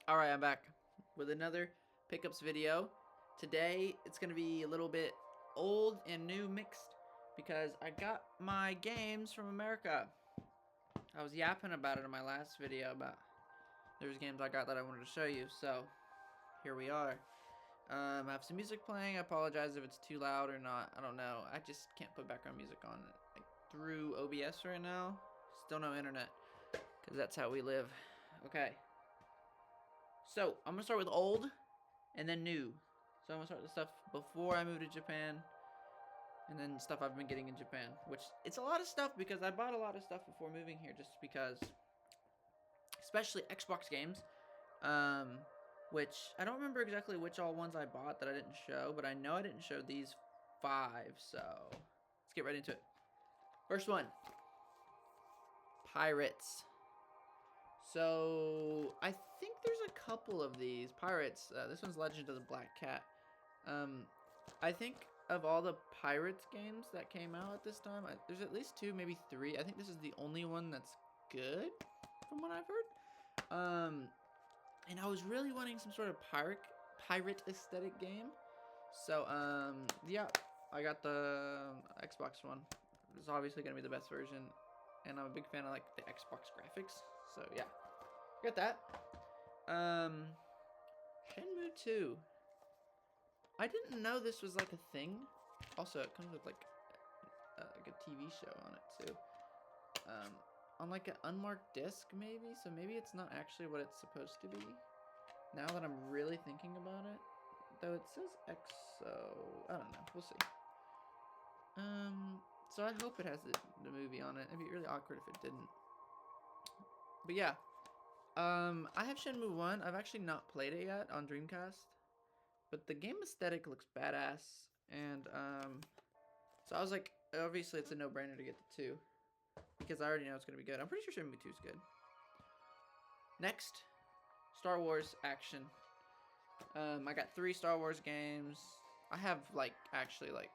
Alright, I'm back with another pickups video. Today, it's going to be a little bit old and new mixed because I got my games from America. I was yapping about it in my last video about there's games I got that I wanted to show you, so here we are. I have some music playing. I apologize if it's too loud or not. I don't know. I just can't put background music on through OBS right now. Still no internet because that's how we live. Okay. So, I'm going to start with old and then new. So, I'm going to start with the stuff before I moved to Japan and then stuff I've been getting in Japan. Which, it's a lot of stuff because I bought a lot of stuff before moving here just because, especially Xbox games. Which, I don't remember exactly which all ones I bought that I didn't show, but I know I didn't show these 5, so let's get right into it. First one, Pirates. So, I think there's a couple of these. Pirates, this one's Legend of the Black Cat. I think of all the Pirates games that came out at this time, there's at least 2, maybe 3. I think this is the only one that's good, from what I've heard. And I was really wanting some sort of pirate aesthetic game. So, yeah, I got the Xbox one. It's obviously going to be the best version. And I'm a big fan of, like, the Xbox graphics. So, yeah. Got that. Shenmue 2. I didn't know this was, like, a thing. Also, it comes with, like a TV show on it, too. On, like, an unmarked disc, maybe? So, maybe it's not actually what it's supposed to be. Now that I'm really thinking about it. Though it says XO. I don't know. We'll see. So I hope it has the movie on it. It'd be really awkward if it didn't. But yeah. I have Shenmue 1. I've actually not played it yet on Dreamcast. But the game aesthetic looks badass. And, so I was like, obviously it's a no-brainer to get the 2. Because I already know it's going to be good. I'm pretty sure Shenmue 2 is good. Next, Star Wars action. I got 3 Star Wars games. I have, like, actually, like,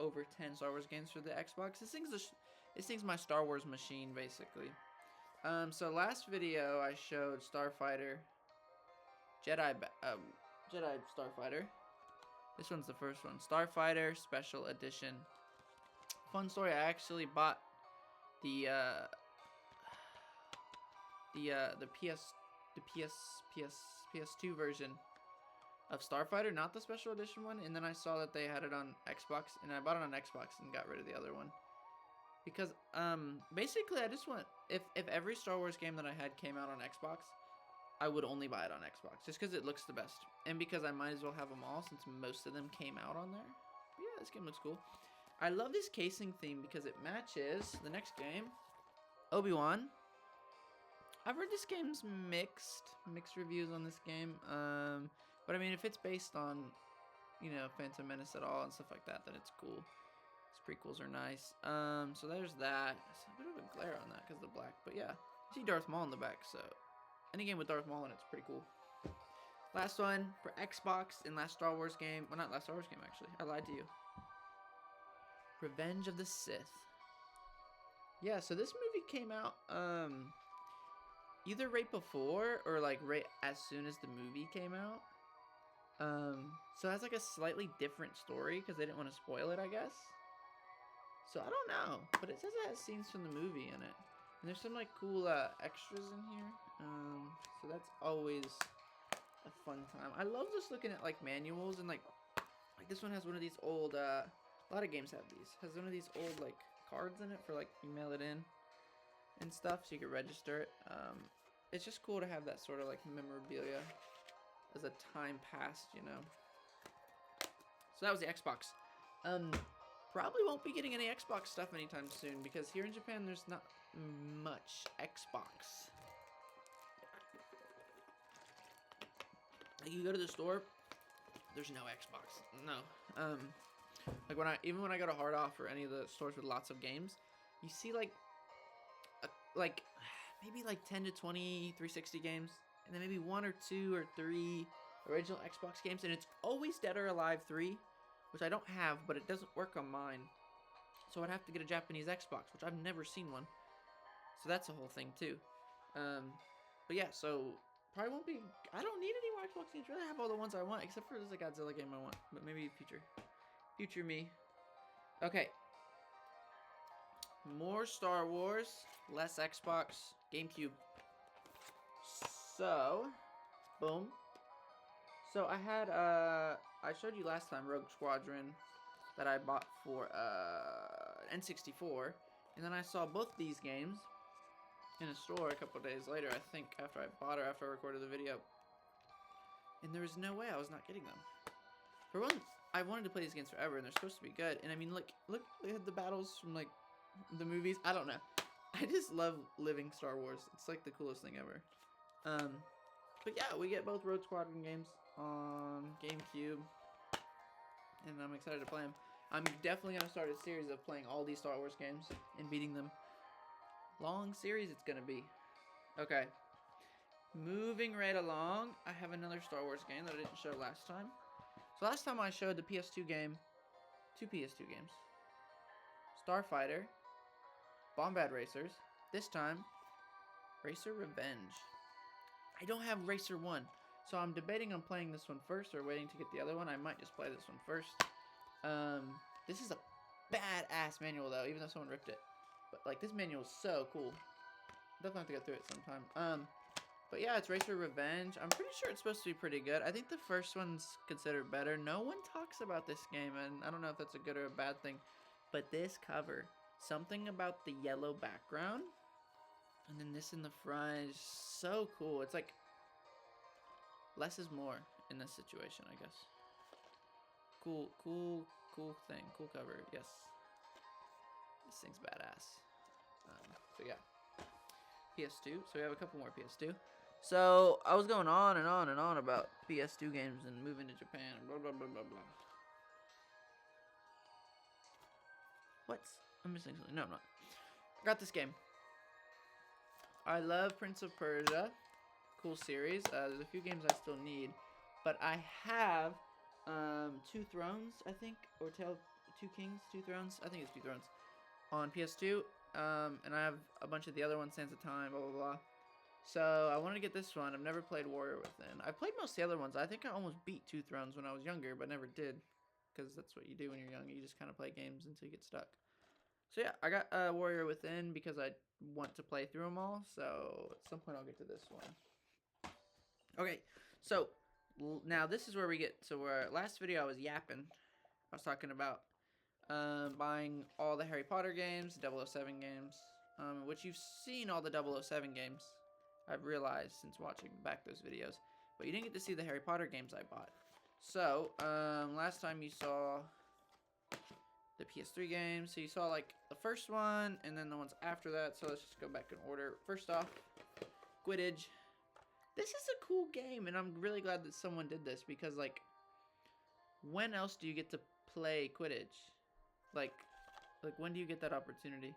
over 10 Star Wars games for the Xbox. This thing's my Star Wars machine, basically. So last video I showed Starfighter, Jedi Starfighter. This one's the first one, Starfighter Special Edition. Fun story. I actually bought the PS2 version of Starfighter, not the special edition one, and then I saw that they had it on Xbox, and I bought it on Xbox and got rid of the other one. Because, basically I just want, if every Star Wars game that I had came out on Xbox, I would only buy it on Xbox, just because it looks the best. And because I might as well have them all, since most of them came out on there. But yeah, this game looks cool. I love this casing theme because it matches the next game, Obi-Wan. I've heard this game's mixed reviews on this game, but I mean, if it's based on, you know, Phantom Menace at all and stuff like that, then it's cool. These prequels are nice. So there's that. It's a bit of a glare on that because of the black, but yeah. You see Darth Maul in the back, so any game with Darth Maul in it's pretty cool. Last one for Xbox and last Star Wars game. Well, not last Star Wars game, actually. I lied to you. Revenge of the Sith. Yeah, so this movie came out, either right before or like right as soon as the movie came out. So it has like a slightly different story because they didn't want to spoil it, I guess. So I don't know, but it says it has scenes from the movie in it, and there's some like cool extras in here. So that's always a fun time. I love just looking at like manuals and like this one has one of these old. A lot of games have these. Has one of these old like cards in it for like you mail it in and stuff, so you can register it. It's just cool to have that sort of like memorabilia as a time passed, you know. So that was the Xbox. Probably won't be getting any Xbox stuff anytime soon because here in Japan there's not much Xbox. Like you go to the store, there's no Xbox. No. Like even when I go to Hard Off or any of the stores with lots of games, you see like maybe like 10 to 20 360 games, and then maybe 1 or 2 or 3 original Xbox games, and it's always Dead or Alive 3, which I don't have, but it doesn't work on mine. So I'd have to get a Japanese Xbox, which I've never seen one. So that's a whole thing too. But yeah, so Probably won't be. I don't need any more Xbox games. Really, I have all the ones I want, except for there's a Godzilla game I want. But maybe future me. Okay. More Star Wars, less Xbox, GameCube. So, boom. So I had I showed you last time Rogue Squadron that I bought for N64, and then I saw both these games in a store a couple days later, I think, after I bought her, after I recorded the video. And there was no way I was not getting them. For one, I wanted to play these games forever, and they're supposed to be good. And I mean, look at the battles from, like, the movies. I don't know. I just love living Star Wars. It's, like, the coolest thing ever. But yeah, we get both Rogue Squadron games on GameCube, and I'm excited to play them. I'm definitely going to start a series of playing all these Star Wars games and beating them. Long series it's gonna be. Okay. Moving right along, I have another Star Wars game that I didn't show last time. So last time I showed the PS2 game, 2 PS2 games. Starfighter, Bombad Racers. This time, Racer Revenge. I don't have Racer 1, so I'm debating on playing this one first or waiting to get the other one. I might just play this one first. This is a badass manual though, even though someone ripped it. But, like, this manual is so cool. Definitely have to go through it sometime. But yeah, it's Racer Revenge. I'm pretty sure it's supposed to be pretty good. I think the first one's considered better. No one talks about this game, and I don't know if that's a good or a bad thing. But this cover, something about the yellow background, and then this in the front is so cool. It's like, less is more in this situation, I guess. Cool thing. Cool cover, yes. This thing's badass. So yeah, PS2. So we have a couple more PS2. So I was going on and on and on about PS2 games and moving to Japan. Blah blah blah blah blah. What? I'm missing something. No, I'm not. I got this game. I love Prince of Persia. Cool series. There's a few games I still need, but I have 2 Thrones, I think, or Tale of 2 Kings, 2 Thrones. I think it's 2 Thrones. On PS2, and I have a bunch of the other ones, Sands of Time, blah, blah, blah. So, I wanted to get this one. I've never played Warrior Within. I played most of the other ones. I think I almost beat 2 Thrones when I was younger, but never did. Because that's what you do when you're young. You just kind of play games until you get stuck. So, yeah, I got Warrior Within because I want to play through them all. So, at some point I'll get to this one. Okay, so, now this is where we get to where last video I was yapping. I was talking about buying all the Harry Potter games, 007 games, which you've seen all the 007 games, I've realized since watching back those videos, but you didn't get to see the Harry Potter games I bought. So, last time you saw the PS3 games, so you saw like the first one, and then the ones after that, so let's just go back in order. First off, Quidditch. This is a cool game, and I'm really glad that someone did this, because like, when else do you get to play Quidditch? Like when do you get that opportunity?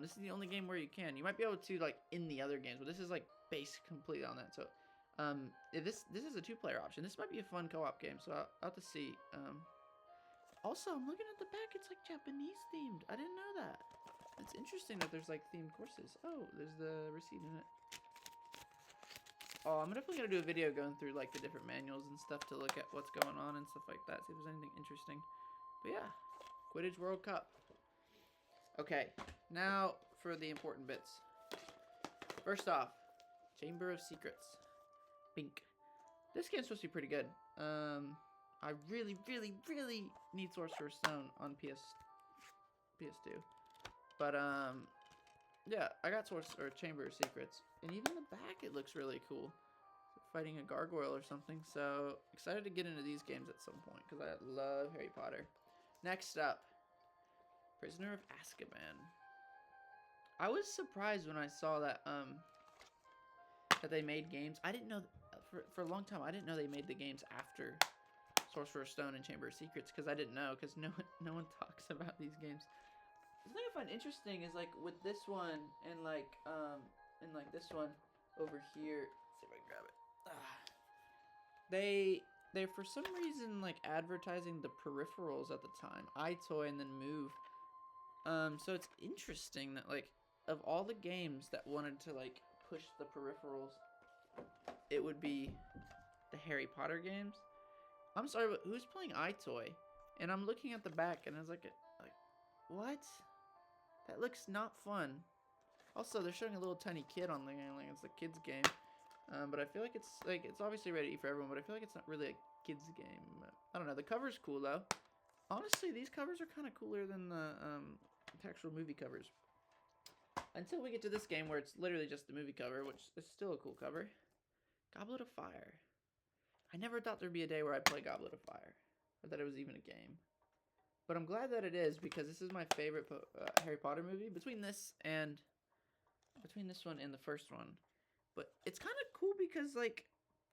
This is the only game where you can. You might be able to like in the other games, but this is like based completely on that. So, if this is a 2-player option. This might be a fun co-op game. So I'll have to see. Also, I'm looking at the back. It's like Japanese themed. I didn't know that. It's interesting that there's like themed courses. Oh, there's the receipt in it. Oh, I'm definitely gonna do a video going through like the different manuals and stuff to look at what's going on and stuff like that. See if there's anything interesting. But yeah. Quidditch World Cup. Okay, now for the important bits. First off, Chamber of Secrets. Bink. This game's supposed to be pretty good. I really need Sorcerer's Stone on PS2. But, yeah, I got Chamber of Secrets. And even the back, it looks really cool. Fighting a gargoyle or something. So, excited to get into these games at some point, because I love Harry Potter. Next up, Prisoner of Azkaban. I was surprised when I saw that that they made games. I didn't know for a long time. I didn't know they made the games after Sorcerer's Stone and Chamber of Secrets, because I didn't know, because no one talks about these games. The thing I find interesting is like with this one and like this one over here. Let's see if I can grab it. They're for some reason like advertising the peripherals at the time, iToy and then Move. So it's interesting that like of all the games that wanted to like push the peripherals, it would be the Harry Potter games. I'm sorry, but who's playing iToy? And I'm looking at the back, and I was like, what? That looks not fun. Also, they're showing a little tiny kid on the game, like it's a kid's game. But I feel like it's obviously ready for everyone, but I feel like it's not really a kid's game. I don't know. The cover's cool though. Honestly, these covers are kind of cooler than the actual movie covers. Until we get to this game where it's literally just the movie cover, which is still a cool cover. Goblet of Fire. I never thought there'd be a day where I'd play Goblet of Fire, or that it was even a game. But I'm glad that it is, because this is my favorite Harry Potter movie. Between this one and the first one. But it's kind of cool because, like,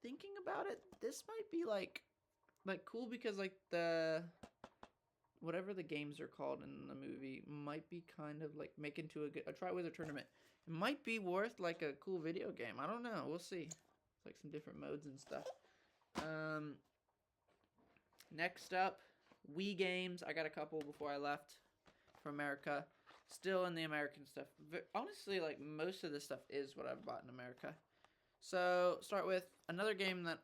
thinking about it, this might be like cool because, like, the whatever the games are called in the movie might be kind of like making to a Triwizard Tournament. It might be worth like a cool video game. I don't know. We'll see. It's like some different modes and stuff. Next up, Wii games. I got a couple before I left for America. Still in the American stuff. Honestly, like, most of this stuff is what I've bought in America. So, start with another game that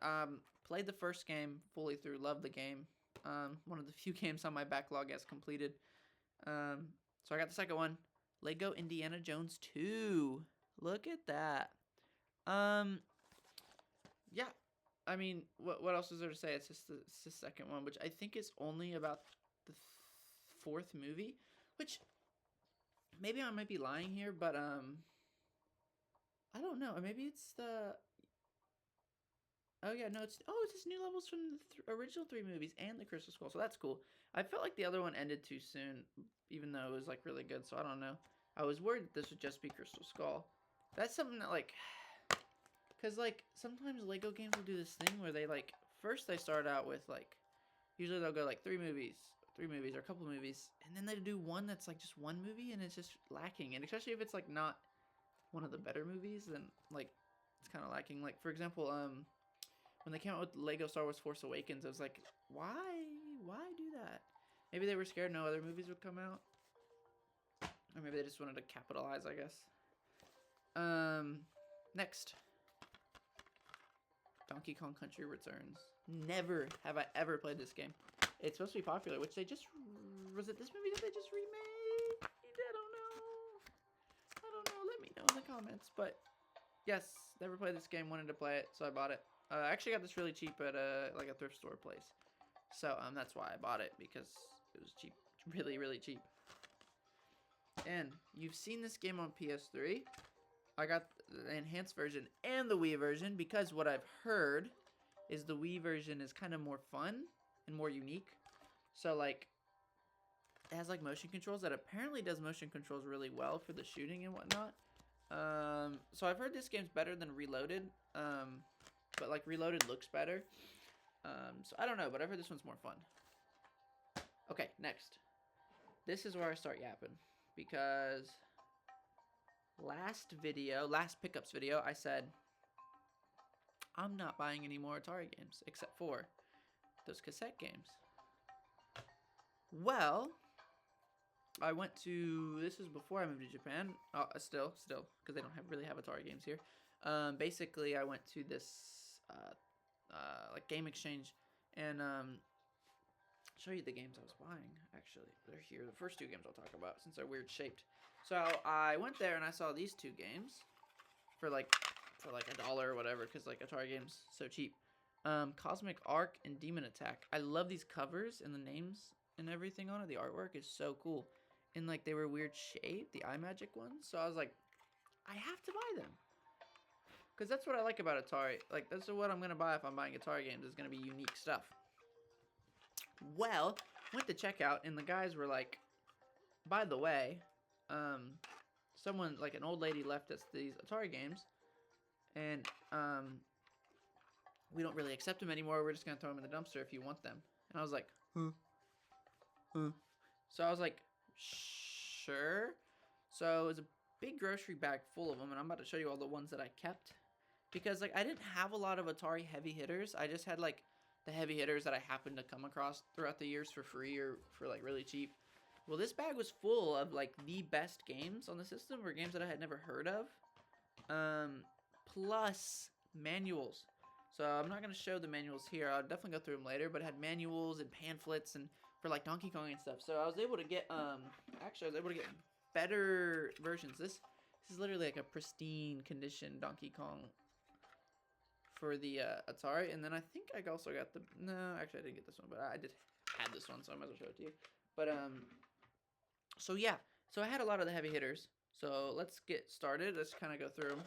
played the first game fully through. Loved the game. One of the few games on my backlog as completed. So I got the second one. Lego Indiana Jones 2. Look at that. Yeah. I mean, what else is there to say? It's just the second one, which I think is only about the fourth movie. Which, maybe I might be lying here, but I don't know. Maybe it's the... Oh yeah, no, it's just new levels from the original 3 movies and the Crystal Skull, so that's cool. I felt like the other one ended too soon, even though it was like really good. So I don't know. I was worried that this would just be Crystal Skull. That's something that, like, because like sometimes Lego games will do this thing where they like first they start out with like, usually they'll go like 3 movies or a couple movies, and then they do one that's like just one movie and it's just lacking. And especially if it's like not one of the better movies, then like it's kind of lacking. Like, for example, when they came out with Lego Star Wars Force Awakens, I was like, why do that? Maybe they were scared no other movies would come out. Or maybe they just wanted to capitalize, I guess. Next. Donkey Kong Country Returns. Never have I ever played this game. It's supposed to be popular, which they just... Was it this movie that they just remade? I don't know. Let me know in the comments. But, yes, never played this game. Wanted to play it, so I bought it. I actually got this really cheap at like a thrift store place. So that's why I bought it, because it was cheap. Really, really cheap. And you've seen this game on PS3. I got the enhanced version and the Wii version, because what I've heard is the Wii version is kind of more fun and more unique. So like, it has like motion controls that apparently does motion controls really well for the shooting and whatnot. So I've heard this game's better than Reloaded. But like Reloaded looks better. So I don't know, but I've heard this one's more fun. Okay, next. This is where I start yapping, because last pickups video, I said I'm not buying any more Atari games except for those cassette games. Well, I went to, this was before I moved to Japan. Still, because they don't really have Atari games here. Basically, I went to this like game exchange, and show you the games I was buying. Actually, they're here. The first 2 games I'll talk about, since they're weird shaped. So I went there and I saw these 2 games for like $1 or whatever, because like Atari games so cheap. Cosmic Arc and Demon Attack. I love these covers and the names and everything on it. The artwork is so cool, and like they were weird shaped, the iMagic ones. So I was like, I have to buy them. Because that's what I like about Atari. Like, that's what I'm going to buy if I'm buying Atari games. Is going to be unique stuff. Well, went to checkout, and the guys were like, by the way, someone, like an old lady, left us these Atari games, and we don't really accept them anymore. We're just going to throw them in the dumpster if you want them. And I was like, huh. So I was like, sure. So it was a big grocery bag full of them, and I'm about to show you all the ones that I kept. Because, like, I didn't have a lot of Atari heavy hitters. I just had, like, the heavy hitters that I happened to come across throughout the years for free or for, like, really cheap. Well, this bag was full of, like, the best games on the system, or games that I had never heard of. Plus manuals. So I'm not gonna show the manuals here. I'll definitely go through them later. But it had manuals and pamphlets and for like Donkey Kong and stuff. So I was able to get actually I was able to get better versions. This is literally like a pristine condition Donkey Kong for the Atari. And then I think I also got the no, actually I didn't get this one, but I did have this one, so I might as well show it to you. But so yeah, so I had a lot of the heavy hitters. So let's get started. Let's kind of go through them.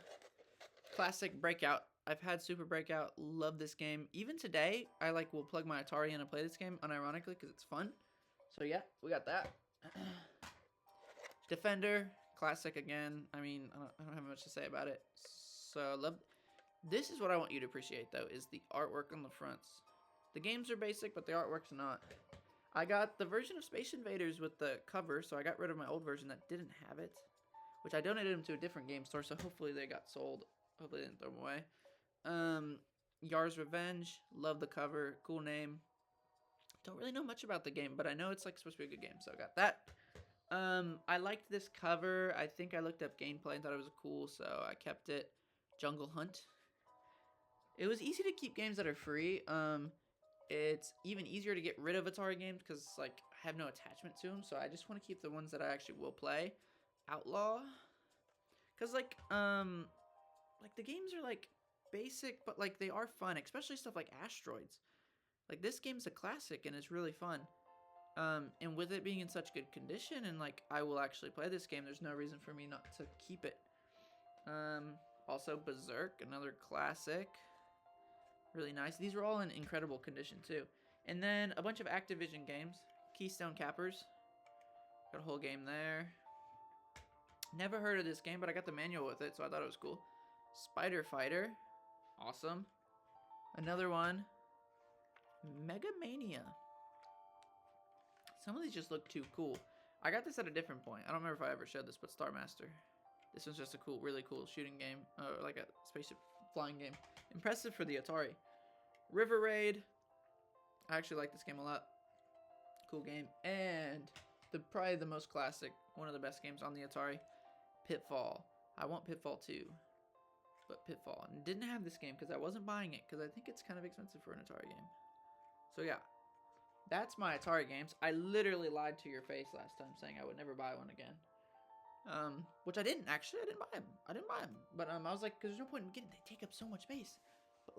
Classic Breakout. I've had Super Breakout. Love this game. Even today, I will plug my Atari in and play this game, unironically, because it's fun. So yeah, we got that. Defender. Classic again. I mean, I don't have much to say about it. So love. This is what I want you to appreciate, though, is the artwork on the fronts. The games are basic, but the artwork's not. I got the version of Space Invaders with the cover, so I got rid of my old version that didn't have it, which I donated them to a different game store, so hopefully they got sold. Hopefully they didn't throw them away. Yar's Revenge. Love the cover. Cool name. Don't really know much about the game, but I know it's supposed to be a good game, so I got that. I liked this cover. I think I looked up gameplay and thought it was cool, so I kept it. Jungle Hunt. It was easy to keep games that are free. It's even easier to get rid of Atari games because I have no attachment to them, so I just want to keep the ones that I actually will play. Outlaw. Because the games are basic, but they are fun, especially stuff like Asteroids. This game's a classic and it's really fun. And with it being in such good condition and I will actually play this game, there's no reason for me not to keep it. Also Berserk, another classic. Really nice. These are all in incredible condition too. And then a bunch of Activision games. Keystone Cappers. Got a whole game there. Never heard of this game, but I got the manual with it, so I thought it was cool. Spider Fighter. Awesome. Another one. Mega Mania. Some of these just look too cool. I got this at a different point. I don't remember if I ever showed this, but Star Master. This one's just a cool, really cool shooting game. Like a spaceship flying game. Impressive for the Atari. River Raid. I actually like this game a lot. Cool game. And probably the most classic, one of the best games on the Atari, Pitfall. I want Pitfall 2, but Pitfall. And didn't have this game because I wasn't buying it because I think it's kind of expensive for an Atari game. So yeah, that's my Atari games. I literally lied to your face last time saying I would never buy one again. Which I didn't actually. I didn't buy them. But I was like, because there's no point in getting. They take up so much space. But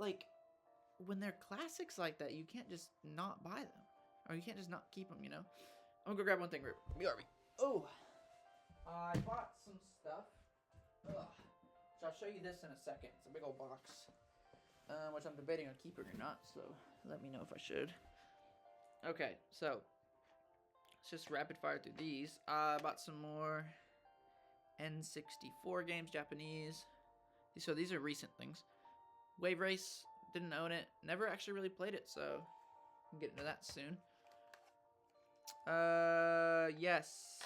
when they're classics like that, you can't just not buy them, or you can't just not keep them. I'm gonna go grab one thing. BRB. Oh, I bought some stuff. Ugh. So I'll show you this in a second. It's a big old box, which I'm debating on keeping or not. So let me know if I should. Okay, so let's just rapid fire through these. I bought some more N64 games, Japanese. So these are recent things. Wave Race, didn't own it. Never actually really played it, so I'll get into that soon. Yes.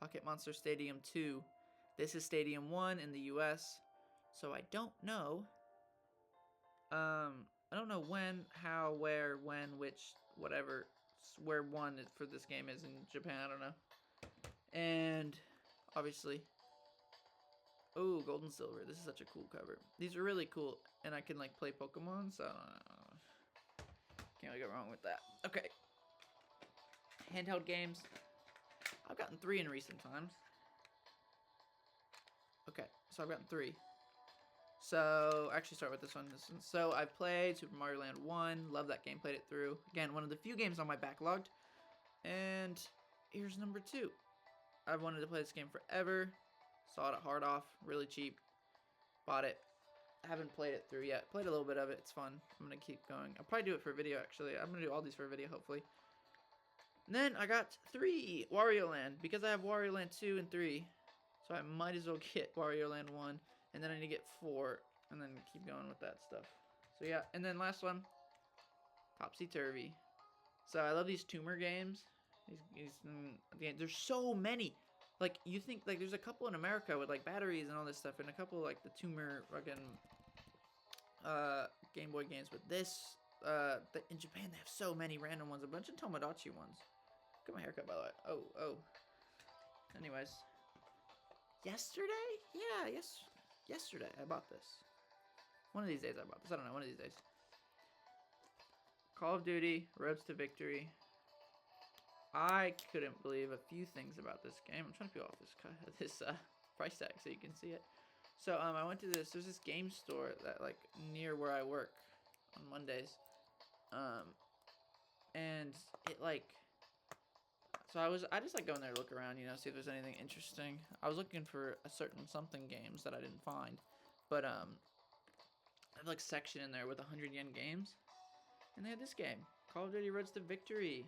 Pocket Monster Stadium 2. This is Stadium 1 in the US. So I don't know. I don't know when, how, where, when, which, whatever. Where one for this game is in Japan, I don't know. And obviously, oh, Gold and Silver. This is such a cool cover. These are really cool, and I can play Pokemon, so can't really go wrong with that. Okay, handheld games. I've gotten 3 in recent times. Okay, so I've gotten 3. So actually, start with this one. So I've played Super Mario Land 1. Love that game. Played it through. Again, one of the few games on my backlogged. And here's number 2. I've wanted to play this game forever. Saw it at Hard Off, really cheap. Bought it. I haven't played it through yet. Played a little bit of it. It's fun. I'm going to keep going. I'll probably do it for a video, actually. I'm going to do all these for a video, hopefully. And then I got 3, Wario Land, because I have Wario Land 2 and 3. So I might as well get Wario Land 1. And then I need to get 4. And then keep going with that stuff. So yeah. And then last one. Topsy-Turvy. So I love these tumor games. There's so many. You think there's a couple in America with batteries and all this stuff, and a couple the tumor fucking Game Boy games. But this in Japan they have so many random ones, a bunch of Tomodachi ones. Look at my haircut, by the way. Oh. Anyways, yesterday, yesterday I bought this. One of these days I bought this. I don't know. One of these days. Call of Duty, Roads to Victory. I couldn't believe a few things about this game. I'm trying to peel off this price tag so you can see it. So I went to there's this game store that like near where I work on Mondays. And it like, so I just like go in there to look around, you know, see if there's anything interesting. I was looking for a certain something games that I didn't find, but I have like section in there with 100 yen games, and they had this game, Call of Duty Roads to Victory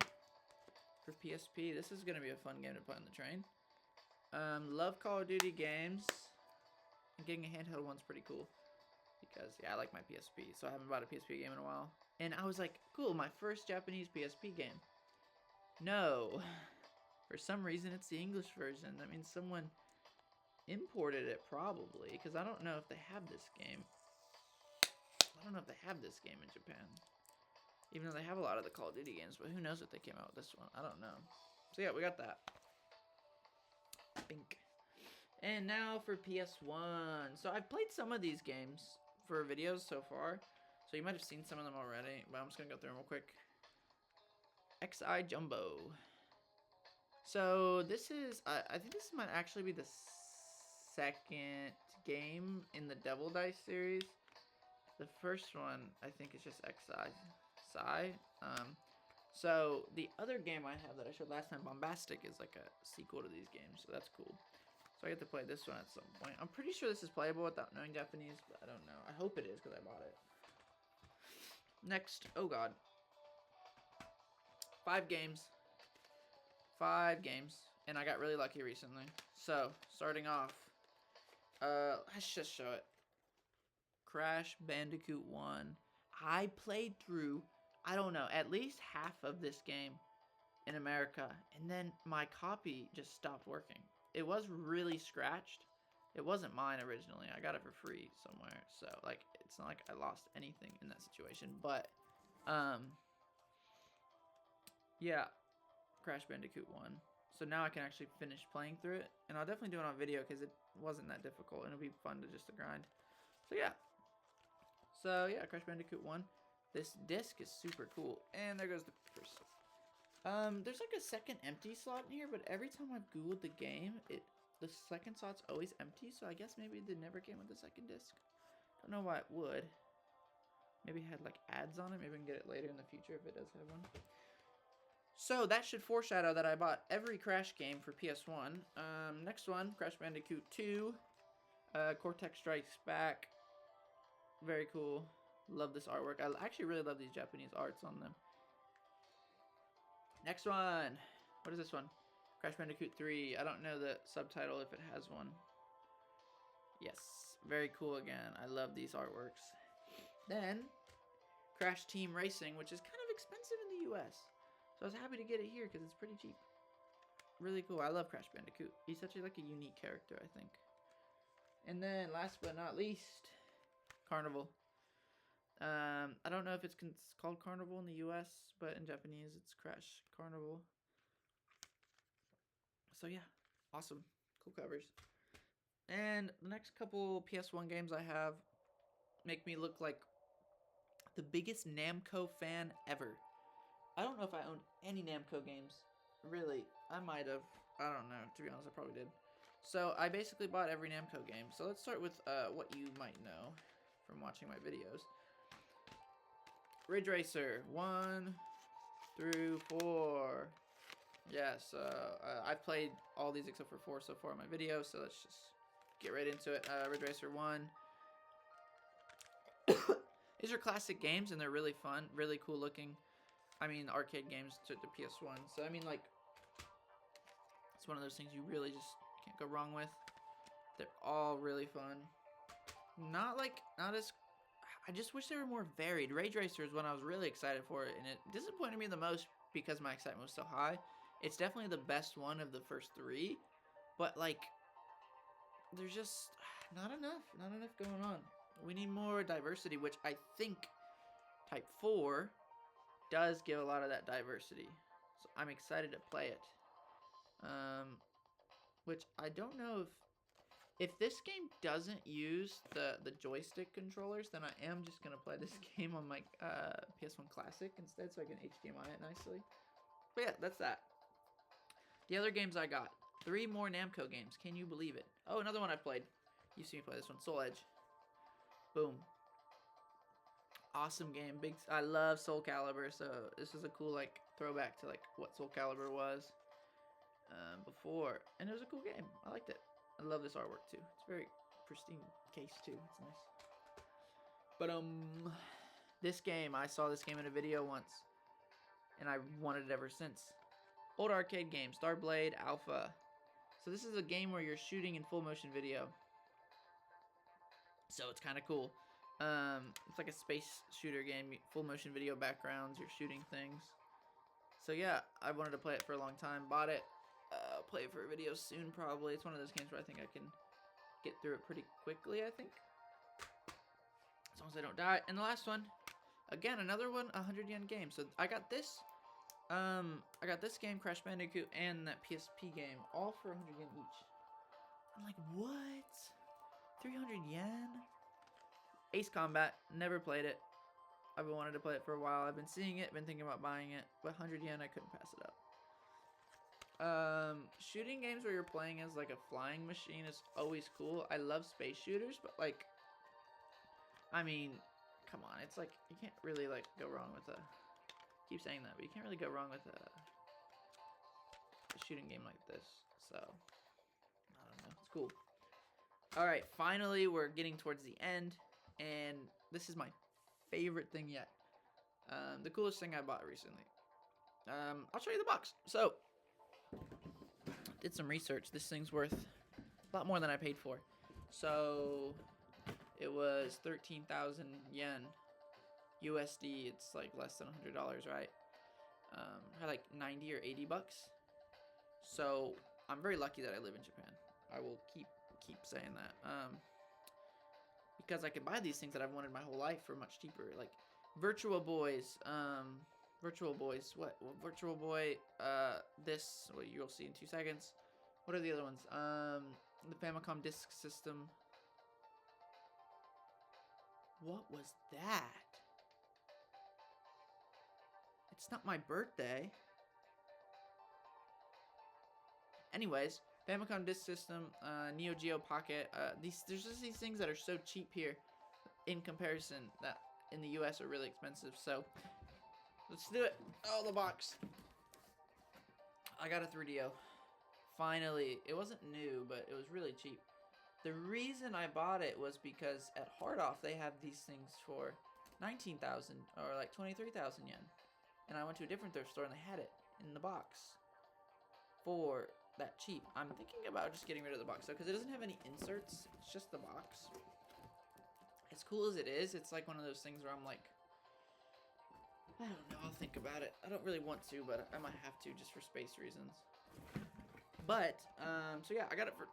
for PSP. This is gonna be a fun game to play on the train. Love Call of Duty games. And getting a handheld one's pretty cool because yeah, I like my PSP, so I haven't bought a PSP game in a while. And I was like, cool, my first Japanese PSP game. No, for some reason it's the English version. That means someone imported it probably, because I don't know if they have this game. I don't know if they have this game in Japan. Even though they have a lot of the Call of Duty games, but who knows if they came out with this one. I don't know. So yeah, we got that. Bink. And now for PS1. So I've played some of these games for videos so far. So you might have seen some of them already, but I'm just going to go through them real quick. XI Jumbo. So this is, I think this might actually be the second game in the Devil Dice series. The first one, I think, is just XI. So the other game I have that I showed last time, Bombastic, is like a sequel to these games, so that's cool. So I get to play this one at some point. I'm pretty sure this is playable without knowing Japanese, but I don't know. I hope it is because I bought it. Next, oh god. 5 games. 5 games. And I got really lucky recently. So, starting off. Let's just show it. Crash Bandicoot 1. I played through, I don't know, at least half of this game in America. And then my copy just stopped working. It was really scratched. It wasn't mine originally. I got it for free somewhere. So, like, it's not like I lost anything in that situation. But, yeah. Crash Bandicoot 1. So now I can actually finish playing through it. And I'll definitely do it on video because it wasn't that difficult. And it'll be fun to just grind. So, yeah. Crash Bandicoot 1. This disc is super cool. And there goes the first. There's like a second empty slot in here, but every time I've Googled the game, the second slot's always empty, so I guess maybe they never came with the second disc. Don't know why it would. Maybe it had like ads on it. Maybe we can get it later in the future if it does have one. So that should foreshadow that I bought every Crash game for PS1. Next one, Crash Bandicoot 2. Cortex Strikes Back. Very cool. Love this artwork. I actually really love these Japanese arts on them. Next one. What is this one? Crash Bandicoot 3. I don't know the subtitle if it has one. Yes. Very cool again. I love these artworks. Then, Crash Team Racing, which is kind of expensive in the US. So I was happy to get it here because it's pretty cheap. Really cool. I love Crash Bandicoot. He's such a unique character, I think. And then, last but not least, Carnival. I don't know if it's called Carnival in the US, but in Japanese it's Crash Carnival. So yeah, awesome. Cool covers. And the next couple PS1 games I have make me look like the biggest Namco fan ever. I don't know if I owned any Namco games. Really, I might have. I don't know. To be honest, I probably did. So I basically bought every Namco game. So let's start with what you might know from watching my videos. Ridge Racer 1 through 4. Yes, I've played all these except for 4 so far in my video, so let's just get right into it. Ridge Racer 1. These are classic games, and they're really fun, really cool looking. I mean, arcade games to the PS1. So, I mean, like, it's one of those things you really just can't go wrong with. They're all really fun. Not as... I just wish they were more varied. Ridge Racer is when I was really excited for it, and it disappointed me the most because my excitement was so high. It's definitely the best one of the first 3, but, like, there's just not enough going on. We need more diversity, which I think Type 4 does give a lot of that diversity. So I'm excited to play it. Which I don't know if If this game doesn't use the joystick controllers, then I am just gonna play this game on my PS1 Classic instead, so I can HDMI it nicely. But yeah, that's that. The other games I got, 3 more Namco games. Can you believe it? Oh, another one I played. You've seen me play this one, Soul Edge. Boom. Awesome game. I love Soul Calibur, so this is a cool like throwback to like what Soul Calibur was before, and it was a cool game. I liked it. I love this artwork too. It's very pristine case too. It's nice. But this game, I saw this game in a video once, and I wanted it ever since. Old arcade game, Starblade Alpha. So this is a game where you're shooting in full motion video. So it's kind of cool. It's like a space shooter game, full motion video backgrounds, you're shooting things. So yeah, I wanted to play it for a long time, bought it, play it for a video soon probably. It's one of those games where I think I can get through it pretty quickly, I think. As long as I don't die. And the last one, again, another one, 100 yen game. So I got this game, Crash Bandicoot, and that PSP game, all for 100 yen each. I'm like, what? 300 yen? Ace Combat, never played it. I've been wanting to play it for a while. I've been seeing it, been thinking about buying it, but 100 yen, I couldn't pass it up. Shooting games where you're playing as like a flying machine is always cool. I love space shooters, but like, I mean, come on, it's like, you can't really like go wrong with I keep saying that, but you can't really go wrong with a shooting game like this. So, I don't know, it's cool. Alright, finally, we're getting towards the end, and this is my favorite thing yet. The coolest thing I bought recently. I'll show you the box. So, did some research. This thing's worth a lot more than I paid for. So, it was 13,000 yen. USD, it's like less than $100, right? Like 90 or 80 bucks. So, I'm very lucky that I live in Japan. I will keep saying that. Because I can buy these things that I've wanted my whole life for much cheaper. Like Virtual Boys, Virtual Boys, what? Virtual Boy, this, what you'll see in 2 seconds. What are the other ones? The Famicom Disk System. What was that? It's not my birthday. Anyways, Famicom Disk System, Neo Geo Pocket. There's just these things that are so cheap here in comparison that in the US are really expensive. So let's do it. Oh, the box. I got a 3DO. Finally. It wasn't new, but it was really cheap. The reason I bought it was because at Hard Off they have these things for 19,000 or like 23,000 yen. And I went to a different thrift store and they had it in the box for that cheap. I'm thinking about just getting rid of the box though, because it doesn't have any inserts. It's just the box. As cool as it is, it's like one of those things where I'm like, I don't know, I'll think about it. I don't really want to, but I might have to just for space reasons. But, so yeah, I got it for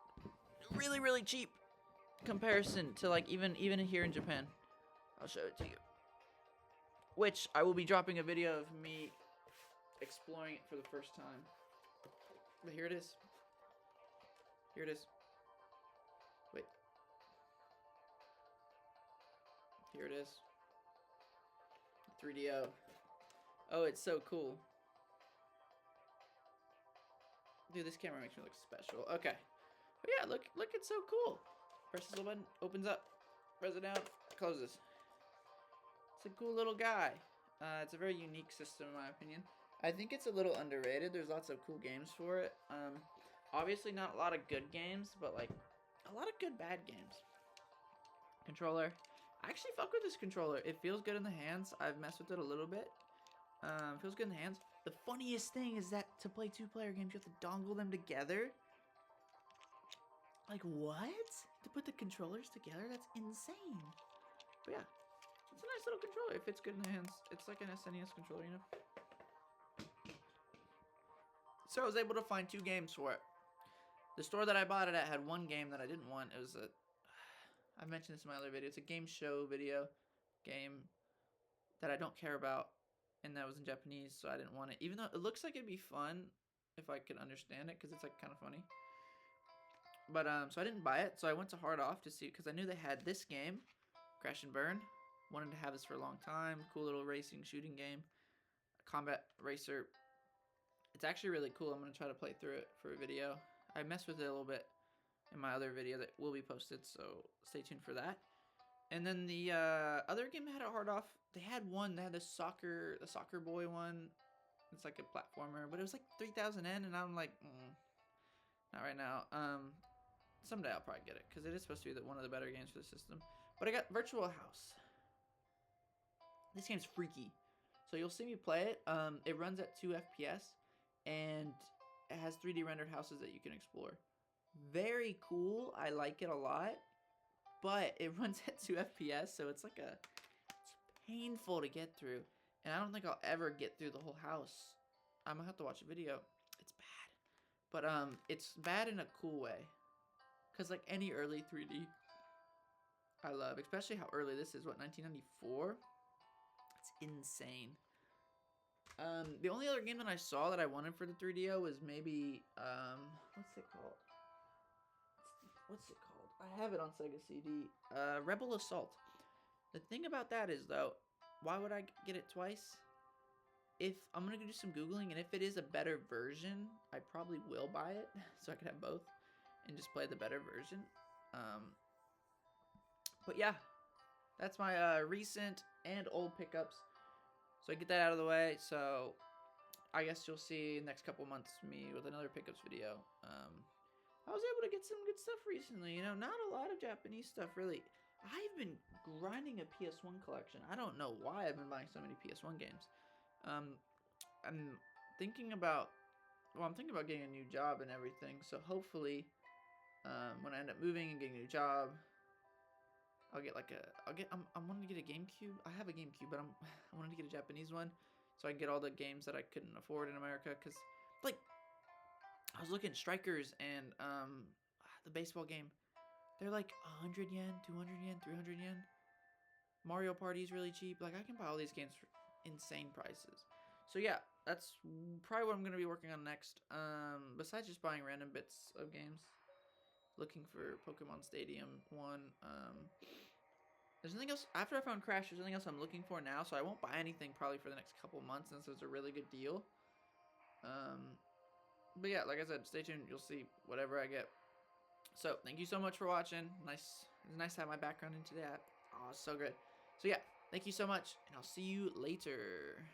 really, really cheap comparison to like even here in Japan. I'll show it to you. Which I will be dropping a video of me exploring it for the first time. But here it is. Here it is. Wait. Here it is. 3DO. Oh, it's so cool. Dude, this camera makes me look special. Okay. But yeah, look, it's so cool. Press this little button, opens up, press it down, closes. It's a cool little guy. It's a very unique system in my opinion. I think it's a little underrated. There's lots of cool games for it. Obviously not a lot of good games, but like a lot of good bad games. Controller. I actually fuck with this controller. It feels good in the hands. I've messed with it a little bit. Feels good in the hands. The funniest thing is that to play 2-player games, you have to dongle them together. Like what? To put the controllers together? That's insane. But yeah. It's a nice little controller. It fits good in the hands. It's like an SNES controller, you know? So I was able to find 2 games for it. The store that I bought it at had 1 game that I didn't want. It was a... I've mentioned this in my other video. It's a game show video game that I don't care about. And that was in Japanese, so I didn't want it. Even though it looks like it'd be fun if I could understand it, because it's like kind of funny. But so I didn't buy it. So I went to Hard Off to see, because I knew they had this game, Crash and Burn. Wanted to have this for a long time. Cool little racing shooting game, combat racer. It's actually really cool. I'm gonna try to play through it for a video. I messed with it a little bit in my other video that will be posted, so stay tuned for that. And then the other game that had a Hard Off, they had one. They had the soccer boy one. It's like a platformer, but it was like 3,000 N, and I'm like, not right now. Someday I'll probably get it, because it is supposed to be one of the better games for the system. But I got Virtual House. This game's freaky. So you'll see me play it. It runs at 2 FPS, and it has 3D rendered houses that you can explore. Very cool. I like it a lot. But it runs at 2 FPS, so it's painful to get through. And I don't think I'll ever get through the whole house. I'm gonna have to watch a video. It's bad. But it's bad in a cool way. Cause like any early 3D I love, especially how early this is, what, 1994? It's insane. The only other game that I saw that I wanted for the 3DO was maybe what's it called? I have it on Sega CD. Rebel Assault. The thing about that is, though, why would I get it twice? If I'm gonna do some Googling, and if it is a better version, I probably will buy it so I can have both and just play the better version. But yeah, that's my recent and old pickups. So I get that out of the way. So I guess you'll see next couple months me with another pickups video. I was able to get some good stuff recently. You know, not a lot of Japanese stuff really. I've been grinding a PS1 collection. I don't know why I've been buying so many PS1 games. I'm thinking about getting a new job and everything. So hopefully, when I end up moving and getting a new job, I wanting to get a GameCube. I have a GameCube, but I wanted to get a Japanese one so I can get all the games that I couldn't afford in America. Cause like I was looking at Strikers and the baseball game. They're like 100 yen, 200 yen, 300 yen. Mario Party is really cheap. Like I can buy all these games for insane prices. So yeah, that's probably what I'm gonna be working on next. Besides just buying random bits of games. Looking for Pokemon Stadium 1. There's nothing else. After I found Crash, there's nothing else I'm looking for now, so I won't buy anything probably for the next couple months since it's a really good deal. But yeah, like I said, stay tuned. You'll see whatever I get. So thank you so much for watching. It's nice to have my background into that. Oh, it's so good. So yeah, thank you so much, and I'll see you later.